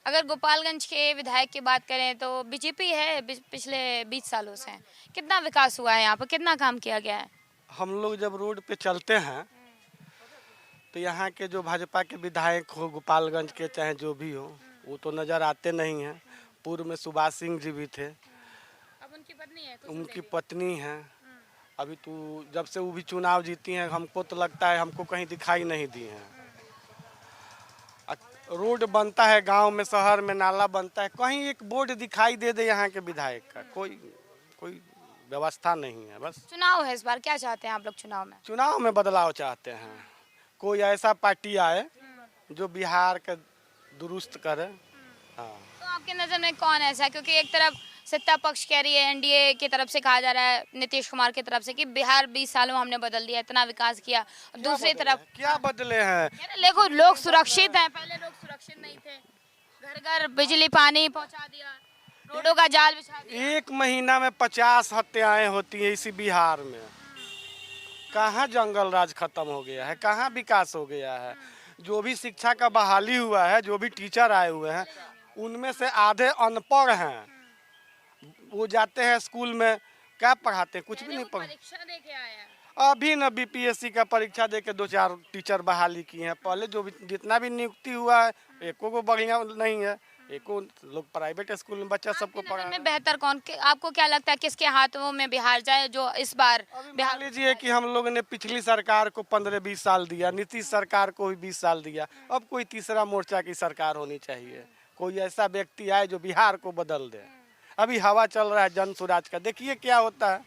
अगर गोपालगंज के विधायक की बात करें तो बीजेपी है पिछले 20 सालों से। कितना विकास हुआ है यहाँ पर, कितना काम किया गया है? हम लोग जब रोड पे चलते हैं तो यहाँ के जो भाजपा के विधायक हो गोपालगंज के चाहे जो भी हो वो तो नज़र आते नहीं हैं। पूर्व में सुभाष सिंह जी भी थे, अब उनकी पत्नी है, उनकी पत्नी है। अभी तो जब से वो भी चुनाव जीती हैं हमको तो लगता है हमको कहीं दिखाई नहीं दी हैं। रोड बनता है गांव में, शहर में नाला बनता है, कहीं एक बोर्ड दिखाई दे यहाँ के विधायक का कोई व्यवस्था नहीं है। बस चुनाव है इस बार, क्या चाहते हैं आप लोग चुनाव में? चुनाव में बदलाव चाहते हैं, कोई ऐसा पार्टी आए जो बिहार का दुरुस्त करे। हाँ, तो आपके नज़र में कौन ऐसा है? क्योंकि एक तरफ सत्ता पक्ष कह रही है, एनडीए की तरफ से कहा जा रहा है, नीतीश कुमार की तरफ से कि बिहार 20 सालों में हमने बदल दिया, इतना विकास किया। दूसरी तरफ क्या बदले हैं? देखो लोग सुरक्षित हैं, पहले लोग सुरक्षित नहीं थे, घर घर बिजली पानी पहुंचा दिया, रोडों का जाल बिछा दिया। एक महीना में 50 हत्याएं होती है इसी बिहार में। कहाँ जंगल राज खत्म हो गया है, कहाँ विकास हो गया है? जो भी शिक्षा का बहाली हुआ है, जो भी टीचर आए हुए हैं उनमें से आधे अनपढ़ हैं। वो जाते हैं स्कूल में, क्या पढ़ाते हैं? कुछ भी नहीं पढ़। परीक्षा दे के आया है। अभी न बीपीएससी का परीक्षा दे के 2-4 टीचर बहाली किए हैं। पहले जो भी जितना भी नियुक्ति हुआ है एको को बढ़िया नहीं है। एको लोग प्राइवेट स्कूल में बच्चा सबको पढ़ा में बेहतर कौन, आपको क्या लगता है किसके हाथों में बिहार जाए जो इस बार? मान लीजिए कि हम लोगों ने पिछली सरकार को 15-20 साल दिया, नीतीश सरकार को भी 20 साल दिया, अब कोई तीसरा मोर्चा की सरकार होनी चाहिए। कोई ऐसा व्यक्ति आए जो बिहार को बदल दे। अभी हवा चल रहा है जन स्वराज का, देखिए क्या होता है।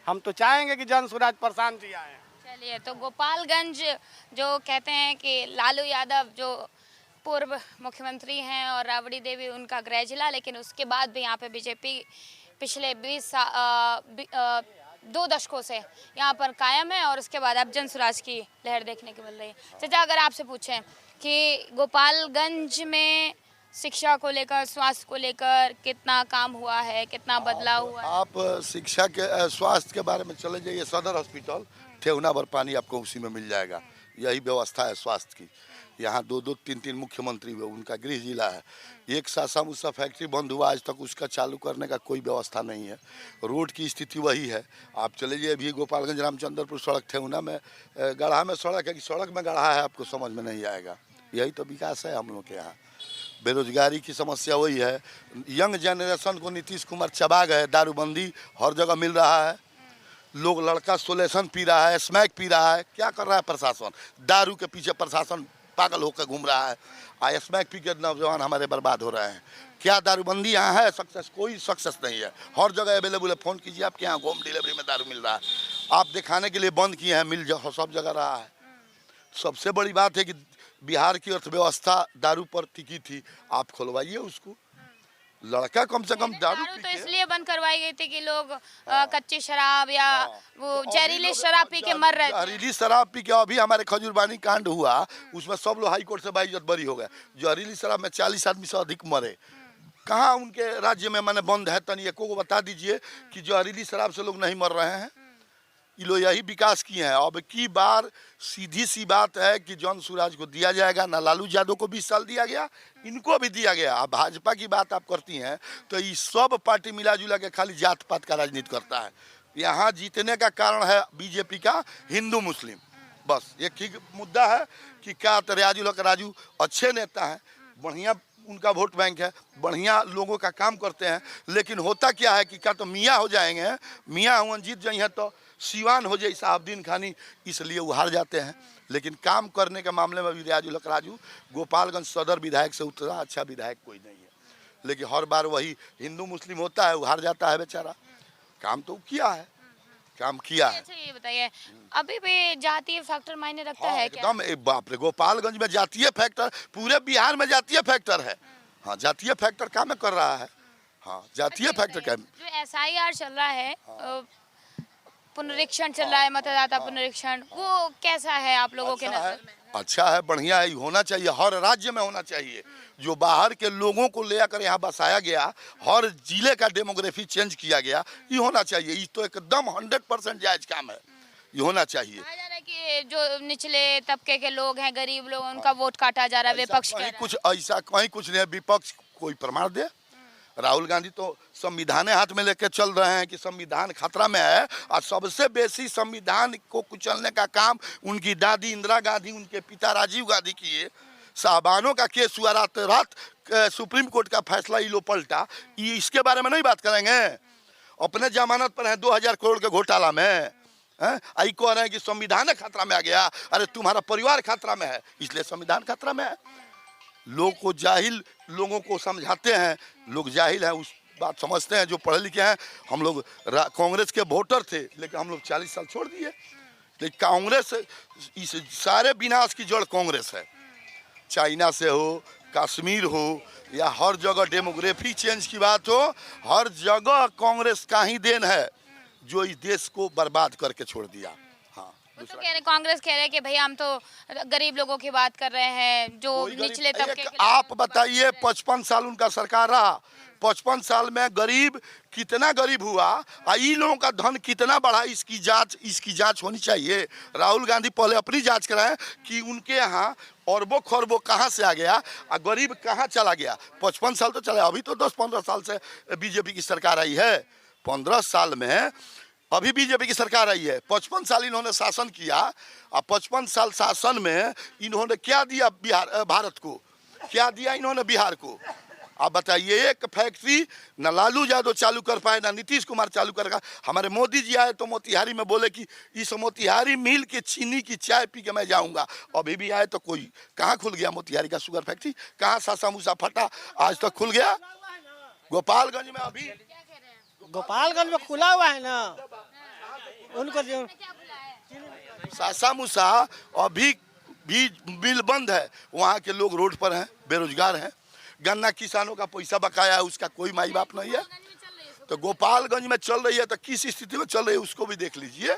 हम तो चाहेंगे कि जन स्वराज प्रशांत जी आए। चलिए, तो गोपालगंज जो कहते हैं कि लालू यादव जो पूर्व मुख्यमंत्री हैं और राबड़ी देवी उनका गृह जिला, लेकिन उसके बाद भी यहाँ पे बीजेपी पिछले 2 दशकों से यहाँ पर कायम है और उसके बाद अब जन स्वराज की लहर देखने को मिल रही है। चाचा, अगर आपसे पूछें कि गोपालगंज में शिक्षा को लेकर, स्वास्थ्य को लेकर कितना काम हुआ है, कितना बदलाव हुआ है? आप शिक्षा के स्वास्थ्य के बारे में चले जाइए, सदर हॉस्पिटल ठेहुना भर पानी आपको उसी में मिल जाएगा। यही व्यवस्था है स्वास्थ्य की। यहाँ 2-2, 3-3 मुख्यमंत्री हुए, उनका गृह जिला है। एक सासा मुसा फैक्ट्री बंद हुआ, आज तक उसका चालू करने का कोई व्यवस्था नहीं है। रोड की स्थिति वही है। आप चले जाइए अभी गोपालगंज रामचंद्रपुर सड़क ठेहुना में गढ़ा में सड़क है कि सड़क में गढ़ा है, आपको समझ में नहीं आएगा। यही तो विकास है हम लोग के यहाँ। बेरोजगारी की समस्या वही है। यंग जनरेशन को नीतीश कुमार चबा गए, दारूबंदी हर जगह मिल रहा है। लोग लड़का सोलेशन पी रहा है, स्मैक पी रहा है। क्या कर रहा है प्रशासन? दारू के पीछे प्रशासन पागल होकर घूम रहा है। स्मैक पी के नौजवान हमारे बर्बाद हो रहे हैं। क्या दारूबंदी यहाँ है सक्सेस? कोई सक्सेस नहीं है। हर जगह अवेलेबल है, फ़ोन कीजिए आपके यहाँ होम डिलीवरी में दारू मिल रहा है। आप दिखाने के लिए बंद किए हैं, मिल सब जगह रहा है। सबसे बड़ी बात है कि बिहार की अर्थव्यवस्था दारू पर टिकी थी, आप खुलवाइए उसको। लड़का कम से कम दारू तो इसलिए बंद करवाई गई थी कि लोग कच्ची शराब या वो जहरीली शराब पी के मर रहे थे। जहरीली शराब पी के अभी हमारे खजूरबानी कांड हुआ, उसमें सब लोग हाई कोर्ट से बाइज्जत बरी हो गए। जहरीली शराब में 40 आदमी से अधिक मरे। कहाँ उनके राज्य में मैंने बंद है? तनी एको को बता दीजिए कि जहरीली शराब से लोग नहीं मर रहे हैं। ये लोग यही विकास किए हैं। अब की बार सीधी सी बात है कि जन स्वराज को दिया जाएगा ना। लालू यादव को 20 साल दिया गया, इनको भी दिया गया। अब भाजपा की बात आप करती हैं तो ये सब पार्टी मिला जुला के खाली जात पात का राजनीति करता है। यहाँ जीतने का कारण है बीजेपी का हिंदू मुस्लिम, बस एक ही मुद्दा है कि क्या तो राजू अच्छे नेता हैं, बढ़िया उनका वोट बैंक है, बढ़िया लोगों का काम करते हैं। लेकिन होता क्या है कि क्या तो मियाँ हो जाएंगे, मियाँ हुआ जीत जाए हैं तो सिवान हो जाए साहबदीन खानी, इसलिए वो हार जाते हैं। लेकिन काम करने के मामले में भी राजू गोपालगंज सदर विधायक से उतना अच्छा विधायक कोई नहीं है। लेकिन हर बार वही हिंदू मुस्लिम होता है, वो हार जाता है बेचारा। काम तो किया है, काम किया है। अच्छा, ये बताइए, अभी भी जातीय फैक्टर मायने रखता है क्या? एकदम, बाप रे, गोपालगंज में जातीय फैक्टर, पूरे बिहार में जातीय फैक्टर है। हाँ, जातीय फैक्टर काम कर रहा है। हाँ, जातीय फैक्टर क्या? जो SIR चल रहा है, पुनरीक्षण चल रहा है, मतदाता पुनरीक्षण, वो कैसा है आप लोगों के नजर में? अच्छा है, बढ़िया है, होना चाहिए, हर राज्य में होना चाहिए। जो बाहर के लोगों को लेकर यहाँ बसाया गया, हर जिले का डेमोग्राफी चेंज किया गया, ये होना चाहिए। ये तो एकदम 100% जायज काम है, ये होना चाहिए। कहा जा रहा है कि कि जो निचले तबके के लोग हैं, गरीब लोग, उनका वोट काटा जा रहा है, विपक्ष कह रहा है। कहीं कुछ नहीं है। विपक्ष कोई प्रमाण दे। राहुल गांधी तो संविधान हाथ में लेके चल रहे हैं कि संविधान खतरा में है, और सबसे बेसी संविधान को कुचलने का काम उनकी दादी इंदिरा गांधी, उनके पिता राजीव गांधी किए। साहबानों का केस हुआ, रात रात सुप्रीम कोर्ट का फैसला ये लो पलटा। ये इसके बारे में नहीं बात करेंगे? अपने जमानत पर है 2000 करोड़ के घोटाला में, आई कह रहे हैं कि संविधान खतरा में आ गया। अरे तुम्हारा परिवार खतरा में है, इसलिए संविधान खतरा में है। लोग को जाहिल लोगों को समझाते हैं, लोग जाहिल हैं, उस बात समझते हैं जो पढ़े लिखे हैं। हम लोग कांग्रेस के वोटर थे, लेकिन हम लोग 40 साल छोड़ दिए। लेकिन कांग्रेस, इस सारे विनाश की जड़ कांग्रेस है। चाइना से हो, कश्मीर हो, या हर जगह डेमोग्राफी चेंज की बात हो, हर जगह कांग्रेस का ही देन है जो इस देश को बर्बाद करके छोड़ दिया। हाँ, वो तो कह रहे, कांग्रेस कह रहे हैं कि भैया हम तो गरीब लोगों की बात कर रहे हैं, जो निचले तबके के। आप बताइए, 55 साल उनका सरकार रहा, 55 साल में गरीब कितना गरीब हुआ, इन लोगों का धन कितना बढ़ा, इसकी जांच होनी चाहिए। राहुल गांधी पहले अपनी जांच कराएं कि उनके यहाँ अरबों खरबों कहाँ से आ गया और गरीब कहाँ चला गया। 55 साल तो चले, अभी तो 10-15 साल से बीजेपी की सरकार आई है। 15 साल में अभी बीजेपी की सरकार आई है। 55 साल इन्होंने शासन किया, और 55 साल शासन में इन्होंने क्या दिया भारत को, क्या दिया इन्होंने बिहार को? आप बताइए, एक फैक्ट्री न लालू यादव चालू कर पाए, ना नीतीश कुमार चालू करेगा। हमारे मोदी जी आए तो मोतिहारी में बोले कि इस मोतिहारी मिल के चीनी की चाय पी के मैं जाऊंगा। अभी भी आए तो कोई कहाँ खुल गया मोतिहारी का शुगर फैक्ट्री? कहाँ सासा मूसा फटा, आज तक खुल गया? गोपालगंज में अभी, गोपालगंज में खुला हुआ है ना उनको जो सासा मूसा अभी भी मिल बंद है। वहाँ के लोग रोड पर हैं, बेरोजगार हैं। गन्ना किसानों का पैसा बकाया है, उसका कोई माई बाप नहीं है। तो गोपालगंज में चल रही है, तो किस स्थिति में चल रही है उसको भी देख लीजिए।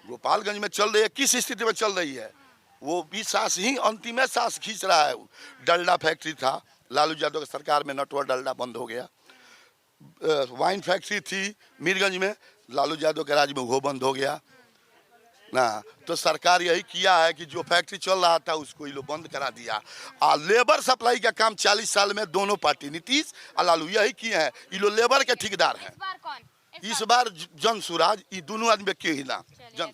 गोपालगंज में चल रही है, किस स्थिति में चल रही है, वो भी सांस ही अंतिम सांस खींच रहा है। डलडा फैक्ट्री था, लालू यादव की सरकार में नटवर डलडा बंद हो गया। वाइन फैक्ट्री थी मीरगंज में, लालू यादव के राज में वो बंद हो गया ना। तो सरकार यही किया है कि जो फैक्ट्री चल रहा था उसको ये लोग बंद करा दिया। और लेबर सप्लाई का काम 40 साल में दोनों पार्टी नीतीश और लालू यही किए हैं। ये लोग लेबर के ठेकेदार हैं। इस बार कौन? इस बार जन सुराज, ये दोनों आदमी के ही ना जन